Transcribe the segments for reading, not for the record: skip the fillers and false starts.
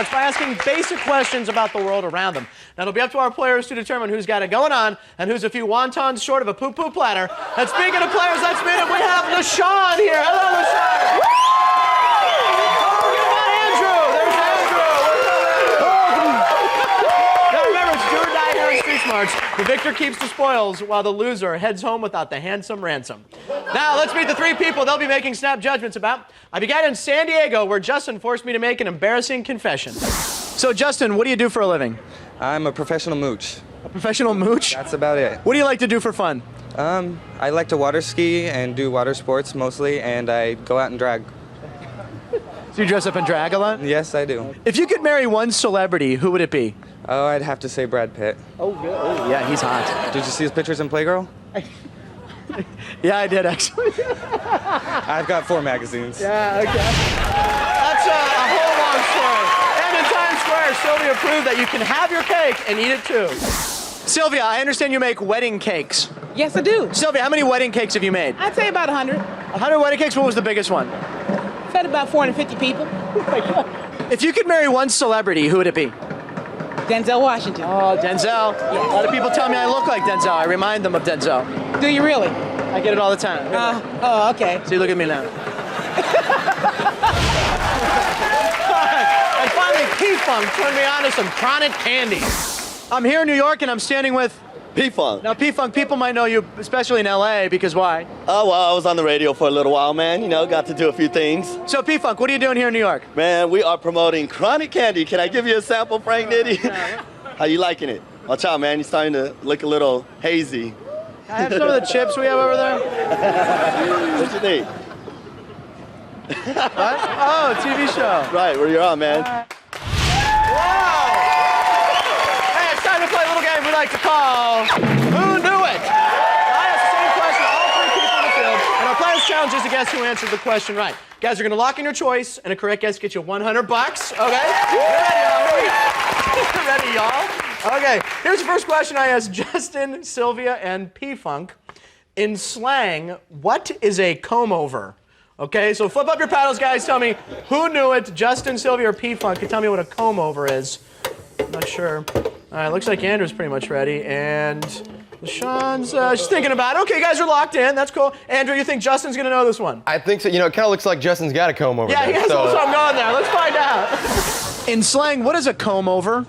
starts by asking basic questions about the world around them. Now, it'll be up to our players to determine who's got it going on and who's a few wontons short of a poo-poo platter. And speaking of players, let's meet him. We have Lashawn here. Hello, Lashawn. The victor keeps the spoils, while the loser heads home without the handsome ransom. Now, let's meet the three people they'll be making snap judgments about. I began in San Diego, where Justin forced me to make an embarrassing confession. So, Justin, what do you do for a living? I'm a professional mooch. A professional mooch? That's about it. What do you like to do for fun? I like to water ski and do water sports mostly, and I go out and drag. So you dress up in drag a lot? Yes, I do. If you could marry one celebrity, who would it be? Oh, I'd have to say Brad Pitt. Oh, good. Oh, yeah, he's hot. Did you see his pictures in Playgirl? Yeah, I did, actually. I've got 4 magazines. Yeah, okay. That's a whole long story. And in Times Square, Sylvia proved that you can have your cake and eat it too. Sylvia, I understand you make wedding cakes. Yes, I do. Sylvia, how many wedding cakes have you made? I'd say about 100. 100 wedding cakes? What was the biggest one? Fed about 450 people. Oh my God. If you could marry one celebrity, who would it be? Denzel Washington. Oh, Denzel. Yeah. A lot of people tell me I look like Denzel. I remind them of Denzel. Do you really? I get it all the time. Oh, okay. See, look at me now. And finally, P-Funk turned me on to some chronic candy. I'm here in New York, and I'm standing with P-Funk. Now, P-Funk, people might know you, especially in L.A., because why? Oh, well, I was on the radio for a little while, man. You know, got to do a few things. So, P-Funk, what are you doing here in New York? Man, we are promoting chronic candy. Can I give you a sample, Frank Nitty? How you liking it? Watch out, man. You're starting to look a little hazy. Can I have some of the chips we have over there? What you think? What? Oh, TV show. Right, where you're on, man. Wow. Hey, it's time to play a little game we like to call Who Knew It? I ask the same question to all 3 people in the field, and our players' challenge is to guess who answered the question right. Guys are going to lock in your choice, and a correct guess gets you $100, okay? You ready, y'all? Okay, here's the first question I asked Justin, Sylvia, and P-Funk. In slang, what is a comb-over? Okay, so flip up your paddles, guys. Tell me who knew it, Justin, Sylvia, or P-Funk. Can tell me what a comb-over is. I'm not sure. All right, looks like Andrew's pretty much ready, and Lashawn's she's thinking about it. Okay, you guys are locked in. That's cool. Andrew, you think Justin's going to know this one? I think so. You know, it kind of looks like Justin's got a comb over Yeah, there. he has so. something going there. Let's find out. In slang, what is a comb-over?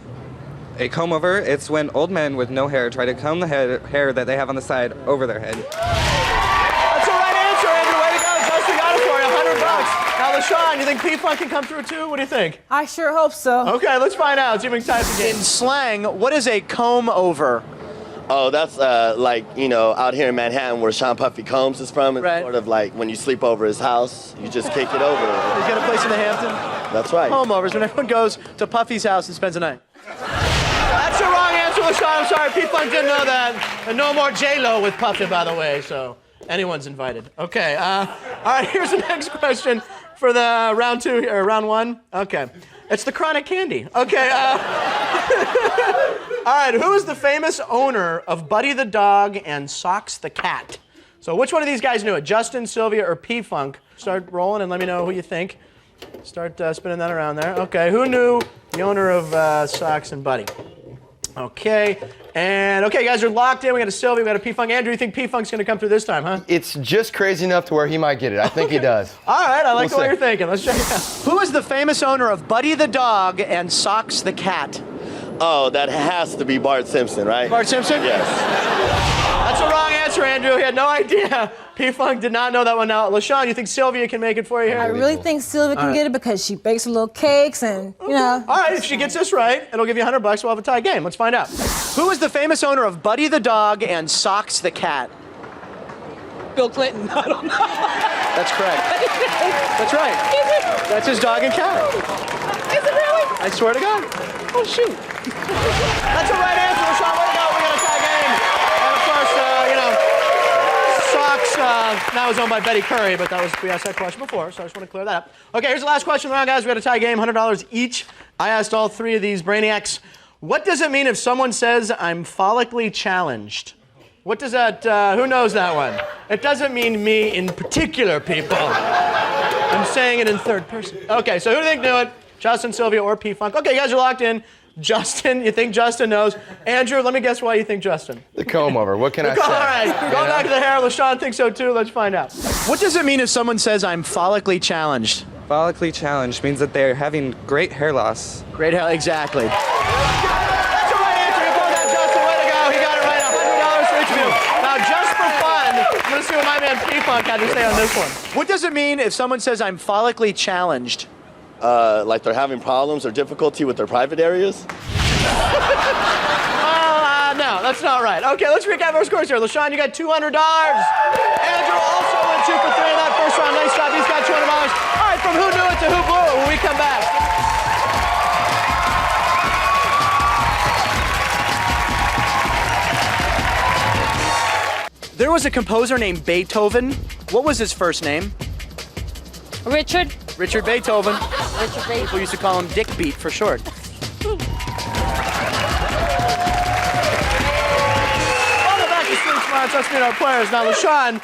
A comb-over, it's when old men with no hair try to comb the hair that they have on the side over their head. That's the right answer, Andrew. Way to go. Justin got it for you, $100. Now, Lashawn, you think P-Funk can come through too? What do you think? I sure hope so. Okay, let's find out. See if we can type the game. In slang, what is a comb-over? Oh, that's like, you know, out here in Manhattan where Sean Puffy Combs is from. It's Right. sort of like when you sleep over his house, you just kick it over. He's got a place in the Hampton. That's right. Comb-overs, when everyone goes to Puffy's house and spends the night. That's the wrong answer, Lashawn. I'm sorry, P-Funk didn't know that. And no more J-Lo with Puffy, by the way, so anyone's invited. Okay, all right, here's the next question for the round 2, or round 1. Okay, it's the chronic candy. Okay, all right, who is the famous owner of Buddy the dog and Socks the cat? So which one of these guys knew it? Justin, Sylvia, or P-Funk? Start rolling and let me know who you think. Start spinning that around there. Okay, who knew the owner of Socks and Buddy? Okay, and okay, guys are locked in. We got a Sylvia, we got a P-Funk. Andrew, you think P-Funk's going to come through this time, huh? It's just crazy enough to where he might get it. I think he does. All right, I like the way see. you're thinking. Let's check it out. Who is the famous owner of Buddy the dog and Socks the cat? Oh, that has to be Bart Simpson, right? Bart Simpson? Yes. That's the wrong answer, Andrew. He had no idea. P-Funk did not know that one. Now, Lashawn, you think Sylvia can make it for you here? I really think Sylvia can get it because she bakes her little cakes and, you know. All right, if she gets this right, it'll give you $100. We'll have a tie game. Let's find out. Who is the famous owner of Buddy the dog and Socks the cat? Bill Clinton. I don't know. That's correct. That's right. That's his dog and cat. Is it really? I swear to God. Oh, shoot. That's the right answer, Lashawn. Way to go. We got a tie game. And of course, you know, Socks now is owned by Betty Curry, but we asked that question before, so I just want to clear that up. Okay, here's the last question of the round, guys. We got a tie game, $100 each. I asked all 3 of these brainiacs, what does it mean if someone says I'm follically challenged? What does that, who knows that one? It doesn't mean me in particular, people. I'm saying it in third person. Okay, so who do you think knew it? Justin, Sylvia, or P-Funk. Okay, you guys are locked in. Justin, you think Justin knows. Andrew, let me guess why you think Justin. The comb over. What can I say? All right, going back to the hair. Lashawn thinks so too. Let's find out. What does it mean if someone says I'm follically challenged? Follically challenged means that they're having great hair loss. Great hair, exactly. That's the right answer. You both have Justin. Way to go. He got it right. $100 for each of you. Now, just for fun, I'm going to see what my man P-Funk had to say on this one. What does it mean if someone says I'm follically challenged? Like they're having problems or difficulty with their private areas? No, that's not right. Okay, let's recap our scores here. Lashawn, you got $200. Andrew also went 2 for 3 in that first round. Nice job. He's got $200. All right, from who knew it to who blew it when we come back. There was a composer named Beethoven. What was his first name? Richard. Richard Beethoven. Richard Beethoven. People used to call him Dick Beat for short. Let's meet our players. Now, Lashawn,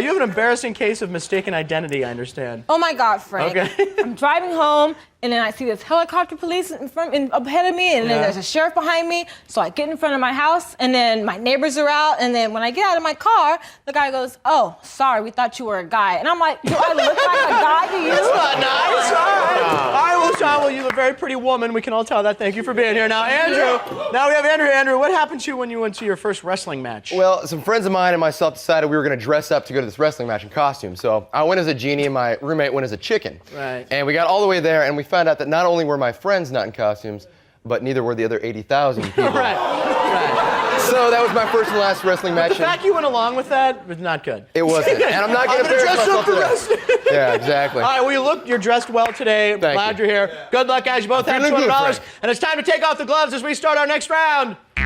you have an embarrassing case of mistaken identity, I understand. Oh my God, Frank. Okay. I'm driving home, and then I see this helicopter police ahead of me, and then there's a sheriff behind me. So I get in front of my house, and then my neighbors are out, and then when I get out of my car, the guy goes, "Oh, sorry, we thought you were a guy." And I'm like, "Do I look like a guy to you?" That's not nice. All right, Lashawn, well, you're a very pretty woman. We can all tell that. Thank you for being here. Now, Andrew. Now we have Andrew. Andrew, what happened to you when you went to your first wrestling match? Well, some friends of mine and myself decided we were going to dress up to go to this wrestling match in costume. So I went as a genie and my roommate went as a chicken. Right. And we got all the way there and we found out that not only were my friends not in costumes, but neither were the other 80,000 people. Right. So that was my first and last wrestling match. The fact you went along with that was not good. It wasn't. And I'm not going to dress up for wrestling. Yeah, exactly. All right, well, you're dressed well today. Thank Glad you. you're here. Good luck, guys. You both have feeling $200. good, Frank. And it's time to take off the gloves as we start our next round. Two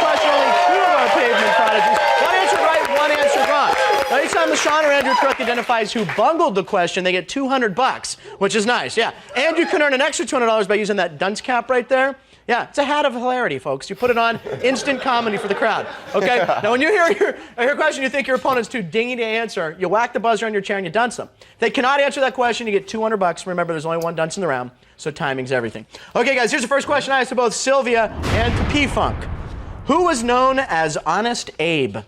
question, only 2 of our pavement prodigies. One answered right, one answered wrong. Now, each time Lashawn or Andrew correctly identifies who bungled the question, they get $200, which is nice, yeah. And you can earn an extra $200 by using that dunce cap right there. Yeah, it's a hat of hilarity, folks. You put it on, instant comedy for the crowd. Okay? Now, when you hear your question, you think your opponent's too dingy to answer, you whack the buzzer on your chair and you dunce them. If they cannot answer that question, you get $200. Remember, there's only one dunce in the round, so timing's everything. Okay, guys, here's the first question I asked to both Sylvia and to P-Funk. Who was known as Honest Abe?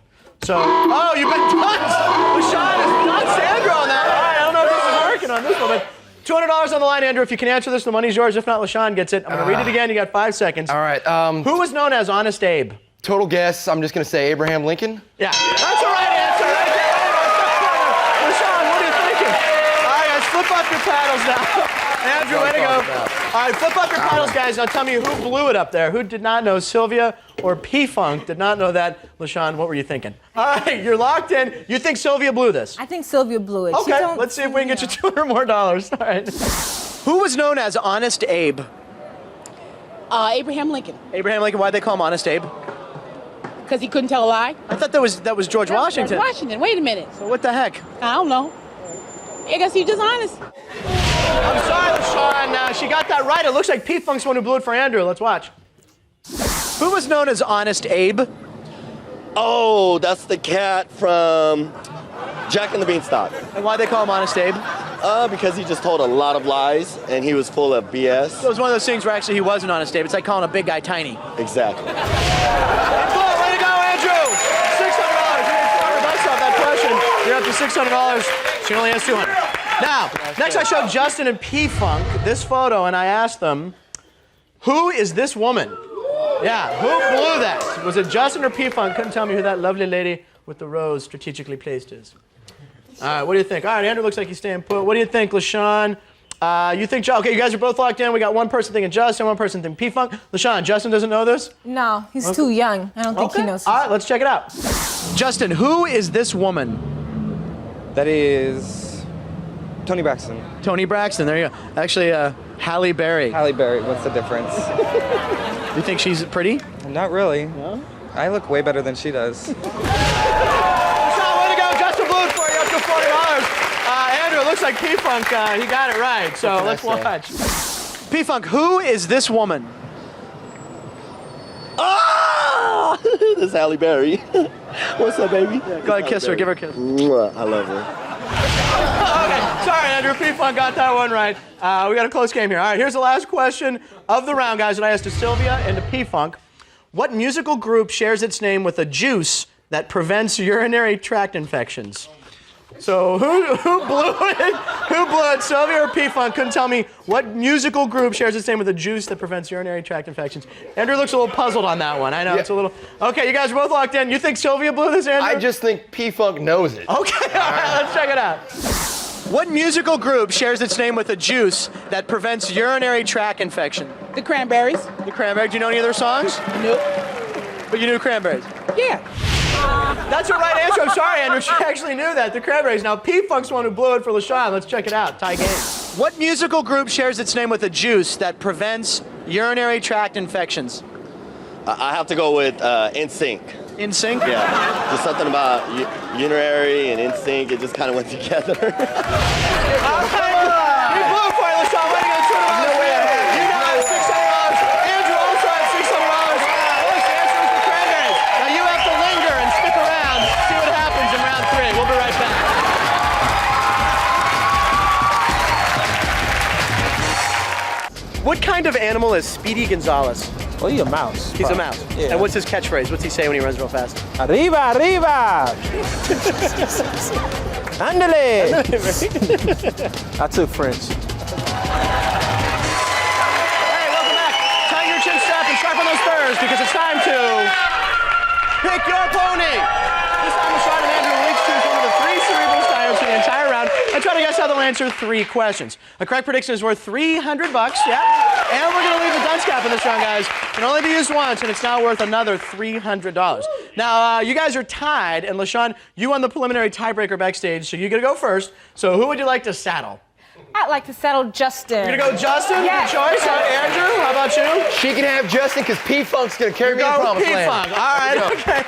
So, oh, you've been dunced. Lashawn is dunced Andrew on that. All right, I don't know if this is working on this one, but $200 on the line, Andrew. If you can answer this, the money's yours. If not, Lashawn gets it. I'm going to read it again. You got 5 seconds. All right. Who was known as Honest Abe? Total guess. I'm just going to say Abraham Lincoln. Yeah, that's the right answer. Right there. Lashawn, what are you thinking? All right, guys, flip up your paddles now. Andrew, way to go. All right, flip up your paddles, guys. Now tell me who blew it up there. Who did not know? Sylvia or P-Funk did not know that. Lashawn, what were you thinking? All right, you're locked in. You think Sylvia blew this? I think Sylvia blew it. Okay, let's see if we can get you $200 more. All right. Who was known as Honest Abe? Abraham Lincoln, Abraham Lincoln. Why'd they call him Honest Abe? because he couldn't tell a lie. I thought that was George Washington. George Washington. Wait a minute. So what the heck? I don't know. I guess he's just honest. I'm sorry, Lashawn. She got that right. It looks like P-Funk's the one who blew it for Andrew. Let's watch. Who was known as Honest Abe? Oh, that's the cat from Jack and the Beanstalk. And why'd they call him Honest Abe? Because he just told a lot of lies and he was full of BS. So it was one of those things where actually he wasn't Honest Abe. It's like calling a big guy tiny. Exactly. Way to go, Andrew! $600. You made $400 off that question. You're up to $600. She only has $200. Now, next I showed Justin and P-Funk this photo, and I asked them, who is this woman? Yeah, who blew that? Was it Justin or P-Funk? Couldn't tell me who that lovely lady with the rose strategically placed is. All right, what do you think? All right, Andrew looks like he's staying put. What do you think, Lashawn? You think, okay, you guys are both locked in. We got one person thinking Justin, one person thinking P-Funk. Lashawn, Justin doesn't know this? No, he's too young. I don't think he knows. All right, let's check it out. Justin, who is this woman? That is Tony Braxton. Tony Braxton, there you go. Actually, Halle Berry. Halle Berry, what's the difference? You think she's pretty? Not really. No? I look way better than she does. Lashawn, way to go. Justin blew it for you, up to $40. Andrew, it looks like P-Funk, he got it right. So let's watch. P-Funk, who is this woman? Ah! This is Halle Berry. What's up, baby? Go ahead, kiss her. Give her a kiss. Mwah, I love her. Okay, sorry, Andrew. P-Funk got that one right. We got a close game here. All right, here's the last question of the round, guys, that I asked to Sylvia and to P-Funk. What musical group shares its name with a juice that prevents urinary tract infections? So who blew it? Who blew it? Sylvia or P-Funk? Couldn't tell me what musical group shares its name with a juice that prevents urinary tract infections. Andrew looks a little puzzled on that one. I know, it's a little... Okay, you guys are both locked in. You think Sylvia blew this, Andrew? I just think P-Funk knows it. Okay, all right, let's check it out. What musical group shares its name with a juice that prevents urinary tract infection? The Cranberries. The Cranberries. Do you know any of their songs? Nope. But you knew Cranberries. Yeah. That's the right answer. I'm sorry, Andrew. She actually knew that. The Cranberries. Now, P-Funk's the one who blew it for Lashawn. Let's check it out. Tie game. What musical group shares its name with a juice that prevents urinary tract infections? I have to go with NSYNC. NSYNC? Yeah, just something about urinary and NSYNC. It just kind of went together. All right. You blew it for you, Lashawn. Way to go. $200. You now have $600. Andrew also has $600. Voice answer is the Cranberries. Now you have to linger and stick around. See what happens in round 3. We'll be right back. What kind of animal is Speedy Gonzalez? Oh, he's a mouse. He's a mouse. Yeah. And what's his catchphrase? What's he say when he runs real fast? Arriba, arriba! Andale! I took French. Hey, welcome back. Tighten your chin strap and sharpen those spurs because it's time to pick your pony. This time, Lashawn and Andrew will each choose one of the 3 cerebral styles for the entire round and try to guess how they'll answer 3 questions. A correct prediction is worth $300. Yeah. And we're going to leave the dunce cap in this round, guys. It can only be used once, and it's now worth another $300. Now, you guys are tied, and Lashawn, you won the preliminary tiebreaker backstage, so you're going to go first. So who would you like to saddle? I'd like to settle Justin. You're going to go Justin? Yes. Good choice. All right, Andrew, how about you? She can have Justin because P-Funk's going to carry me to promised land. P-Funk. All right, okay.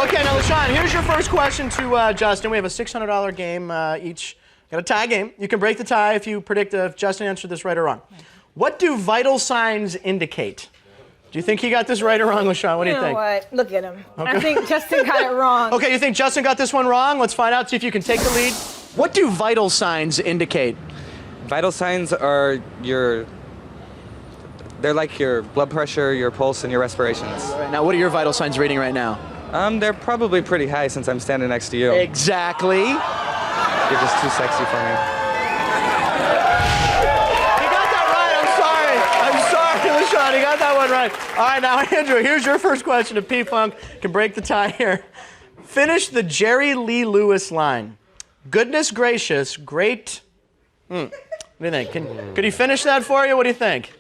Okay, now, Lashawn, here's your first question to Justin. We have a $600 game each. Got a tie game. You can break the tie if you predict if Justin answered this right or wrong. What do vital signs indicate? Do you think he got this right or wrong, Lashawn? What do you think? You know what? Look at him. Okay. I think Justin got it wrong. Okay, you think Justin got this one wrong? Let's find out, see if you can take the lead. What do vital signs indicate? Vital signs are they're like your blood pressure, your pulse, and your respirations. All right, now, what are your vital signs reading right now? They're probably pretty high since I'm standing next to you. Exactly. You're just too sexy for me. Lashawn, you got that one right. All right, now, Andrew, here's your first question to P-Funk. Can break the tie here. Finish the Jerry Lee Lewis line. Goodness gracious, great... What do you think? Could he finish that for you? What do you think?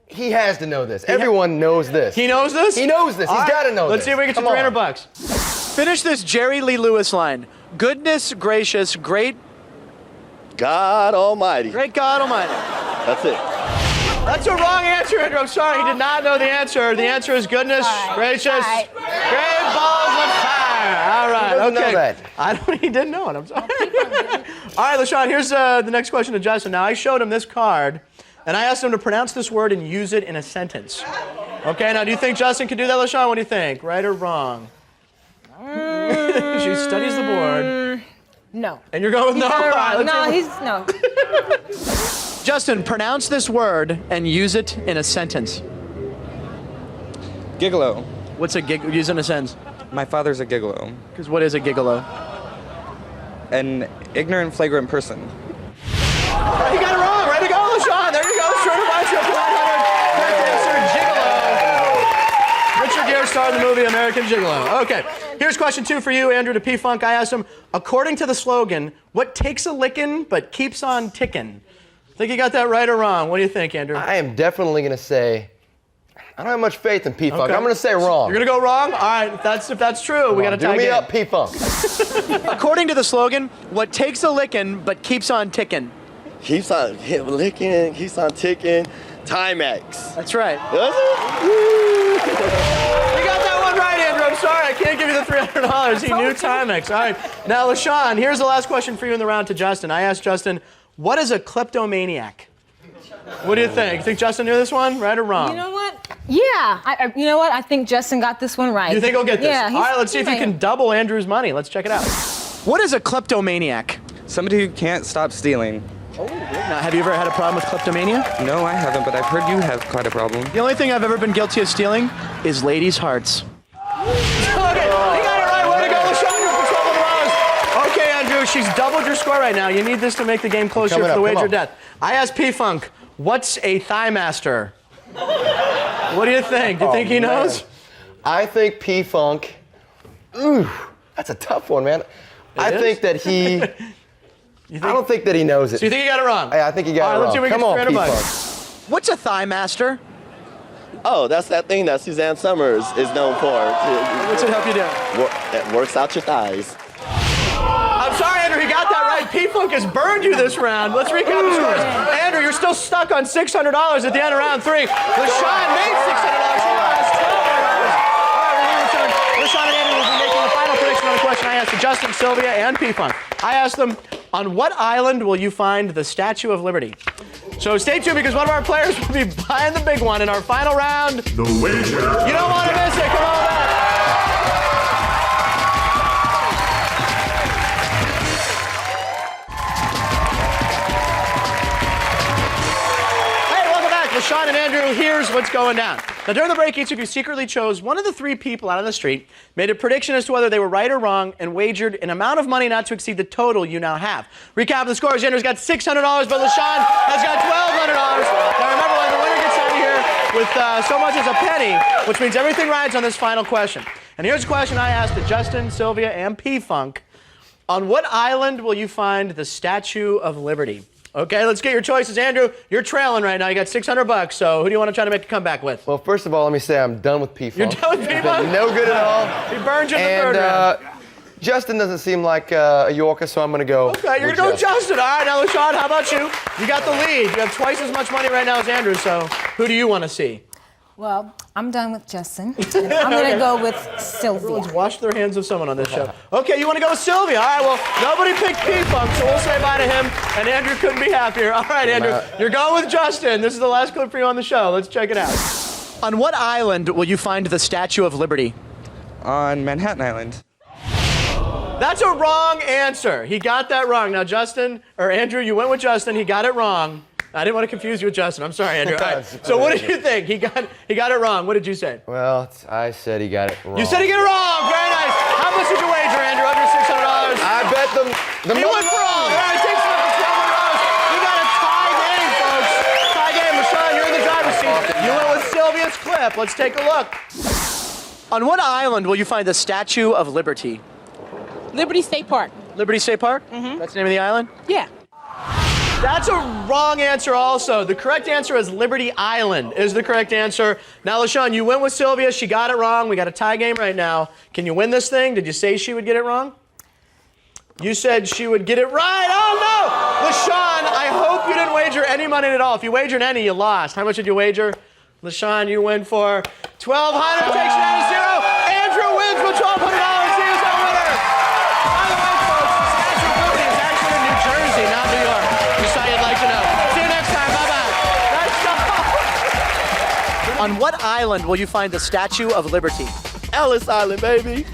He has to know this. Everyone knows this. He knows this? He knows this. He's got to know this. Let's see if we get to $300. Finish this Jerry Lee Lewis line. Goodness gracious, great... God Almighty. Great God Almighty. That's it. That's a wrong answer, Andrew. I'm sorry. He did not know the answer. The answer is goodness gracious, great balls of fire. All right. He doesn't know that. He didn't know it. I'm sorry. All right, Lashawn, here's the next question to Justin. Now, I showed him this card, and I asked him to pronounce this word and use it in a sentence. Okay, now, do you think Justin can do that, Lashawn? What do you think? Right or wrong? She studies the board. No. And you're going with no? No. Justin, pronounce this word and use it in a sentence. Gigolo. What's a gig? Use it in a sentence. My father's a gigolo. Because what is a gigolo? An ignorant, flagrant person. You got it wrong. Ready to go, Lashawn. There you go. $200 up to 900. Correct answer, gigolo. Richard Gere starred in the movie American Gigolo. Okay. Here's question 2 for you, Andrew, to P-Funk. I asked him, according to the slogan, what takes a lickin' but keeps on tickin'? Think you got that right or wrong? What do you think, Andrew? I am definitely going to say, I don't have much faith in P-Funk. Okay. I'm going to say wrong. You're going to go wrong? All right, if that's true, we got to tie Do me game. up, P-Funk. According to the slogan, what takes a lickin' but keeps on tickin'? Keeps on licking, keeps on ticking. Timex. That's right. Does it? You got that one right, Andrew. I'm sorry, I can't give you the $300. He knew Timex. All right. Now, Lashawn, here's the last question for you in the round to Justin. I asked Justin, what is a kleptomaniac? What do you think? Think Justin knew this one, right or wrong? You know what? Yeah. You know what? I think Justin got this one right. You think he'll get this? Yeah. All right, let's see if you can double Andrew's money. Let's check it out. What is a kleptomaniac? Somebody who can't stop stealing. Now, have you ever had a problem with kleptomania? No, I haven't, but I've heard you have quite a problem. The only thing I've ever been guilty of stealing is ladies' hearts. Okay, he got it right. Way to go, Lashawn, you're for $1,200. Okay, Andrew, she's doubled your score right now. You need this to make the game closer for the wager of death. I asked P-Funk, what's a thigh master? What do you think? Do you think he knows? I think P-Funk. Ooh, that's a tough one, man. I think that he. I don't think that he knows it. So you think he got it wrong? I think he got it wrong. Let's see if we Come can on, straight him P-Funk. up. What's a thigh master? Oh, that's that thing that Suzanne Summers is known for. What's it help you do? That works out your thighs. I'm sorry, Andrew, he got that right. P-Funk has burned you this round. Let's recap the scores. Andrew, you're still stuck on $600 at the end of round 3. Lashawn made $600. He lost $1,200. All right, when we return, Lashawn and Andrew will be making the final prediction on the question I asked to Justin, Sylvia, and P-Funk. I asked them, on what island will you find the Statue of Liberty? So stay tuned because one of our players will be buying the big one in our final round. The wager. You don't want to miss it. Come on back. Lashawn and Andrew, here's what's going down. Now, during the break, each of you secretly chose one of the 3 people out on the street, made a prediction as to whether they were right or wrong, and wagered an amount of money not to exceed the total you now have. Recap the scores. Andrew's got $600, but Lashawn has got $1,200. Now, remember, when the winner gets out of here with so much as a penny, which means everything rides on this final question. And here's a question I asked to Justin, Sylvia, and P-Funk. On what island will you find the Statue of Liberty? Okay, let's get your choices. Andrew, you're trailing right now. You got $600, so who do you want to try to make a comeback with? Well, first of all, let me say I'm done with P-Funk. You're done with P-Funk? No good at all. He burned you in the third round. Justin doesn't seem like a Yorker, so I'm going to go. Okay, you're going to go with Justin. All right, now, Lashawn, how about you? You got the lead. You have twice as much money right now as Andrew, so who do you want to see? Well, I'm done with Justin. And I'm going to go with Sylvia. Everyone's washed their hands of someone on this show. Okay, you want to go with Sylvia. All right, well, nobody picked P-Funk, so we'll say bye to him, and Andrew couldn't be happier. All right, Andrew, you're going with Justin. This is the last clip for you on the show. Let's check it out. On what island will you find the Statue of Liberty? On Manhattan Island. That's a wrong answer. He got that wrong. Now, Justin, or Andrew, you went with Justin. He got it wrong. I didn't want to confuse you with Justin. I'm sorry, Andrew. All right. So what did you think? He got it wrong. What did you say? Well, I said he got it wrong. You said he got it wrong. Very nice. How much did you wager, Andrew? Of your $600? I bet the He went wrong. All right, takes him up to $1,200. We got a tie game, folks. Tie game. Lashawn, you're in the driver's seat. You went with Sylvia's clip. Let's take a look. On what island will you find the Statue of Liberty? Liberty State Park. Liberty State Park? Mm-hmm. That's the name of the island? Yeah. That's a wrong answer also. The correct answer is Liberty Island is the correct answer. Now, Lashawn, you went with Sylvia. She got it wrong. We got a tie game right now. Can you win this thing? Did you say she would get it wrong? You said she would get it right. Oh, no! Lashawn, I hope you didn't wager any money at all. If you wagered any, you lost. How much did you wager? Lashawn, you win for $1,200. Takes you down to zero. Andrew wins for $1,200. He is our winner. By the way, folks, the Statue of Liberty is actually in New Jersey, not New York. Just thought you'd like to know. See you next time. Bye-bye. Nice job. On what island will you find the Statue of Liberty? Ellis Island, baby.